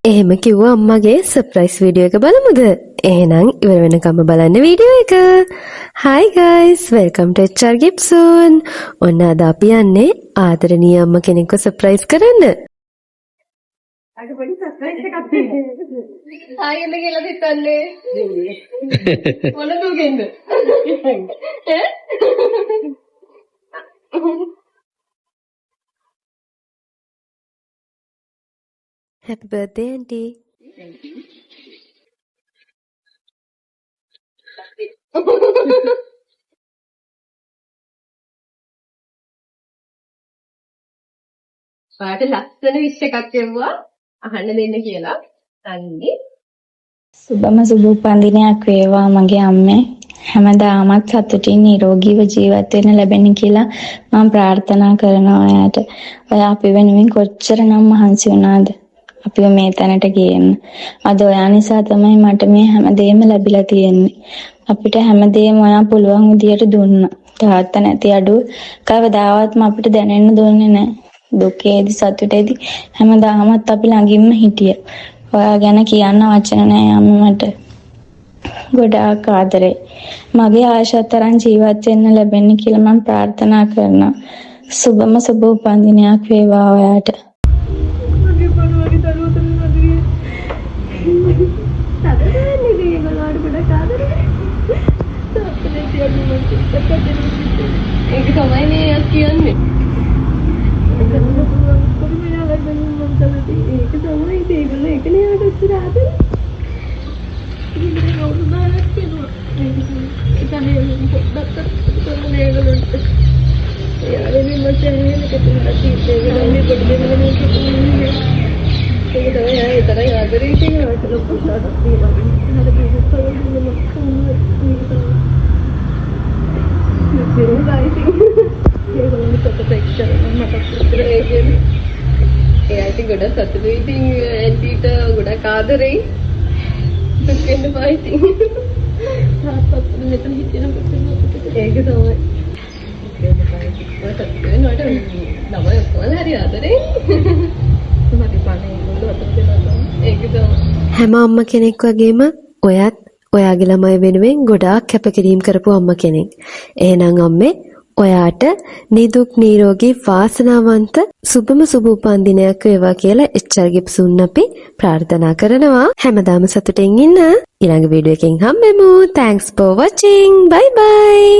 එහෙම කිව්ව අම්මගේ සර්ප්‍රයිස් වීඩියෝ එක බලමුද? එහෙනම් ඉවර වෙනකම්ම බලන්න වීඩියෝ එක. Hi guys, welcome to HR Gibson. ඔන්න අද අපි යන්නේ ආදරණීය අම්ම කෙනෙක්ව සර්ප්‍රයිස් කරන්න. අද පොඩි සර්ප්‍රයිස් එකක් තියෙනවා. ආයෙත් කියලා හිතන්නේ. මොන දුකෙන්ද? Happy birthday auntie. Thank you. පාට ලස්සන විශ් එකක් එවුවා අහන්න දෙන්න කියලා. අන්නේ සුබම සුබ උපන්දිනයක් වේවා මගේ අම්මේ. හැමදාමත් සතුටින් නිරෝගීව ජීවත් වෙන්න ලැබෙන්න කියලා මම ප්‍රාර්ථනා කරනවා ඔයාට. ඔයා අපි වෙනුවෙන් කොච්චරනම් මහන්සි වුණාද අපිව මේ තැනට ගේන්න. අද ඔයා නිසා තමයි මට මේ හැමදේම ලැබිලා තියෙන්නේ. අපිට හැමදේම ඔයා පුළුවන් විදියට දුන්නා. තාත්තා නැති අඩුව කවදාවත්ම අපිට දැනෙන්න දුන්නේ නැහැ. දුකේදී සතුටේදී හැමදාමත් අපි ළඟින්ම හිටියා. ඔයා ගැන කියන්න වචන නැහැ අම්මා මට. ගොඩාක් ආදරේ. මගේ ආශාව තරම් ජීවත් වෙන්න ලැබෙන්න කියලා මම ප්‍රාර්ථනා කරනවා. සුබම සුබ උපන්දිනයක් වේවා ඔයාට. ඒක තමයි මේ කියන්නේ. ඒයිති ගොඩ සතුටුයි ඉතින් ඇන්ටිට ගොඩක් ආදරෙයි දුක්ෙන්න පායිති තාත්තත් මෙතන හිටියනකොට ඒක තමයි සතුටු වෙනවට ළමයි ඔක්කොම හරි ආදරෙයි මගේ පණ ඒගොල්ලෝ අතට දෙනවා ඒක තමයි හැම අම්ම කෙනෙක් වගේම ඔයත් ඔයාගේ ළමයි වෙනුවෙන් ගොඩාක් කැපකිරීම කරපු අම්ම කෙනෙක්. එහෙනම් අම්මේ ඔයාට නිදුක් නිරෝගී වාසනාවන්ත සුබම සුබ උපන්දිනයක් වේවා කියලා HR Gibson අපි ප්‍රාර්ථනා කරනවා. හැමදාම සතුටින් ඉන්න. ඊළඟ වීඩියෝ එකකින් හම්බෙමු. Thanks for watching. Bye bye.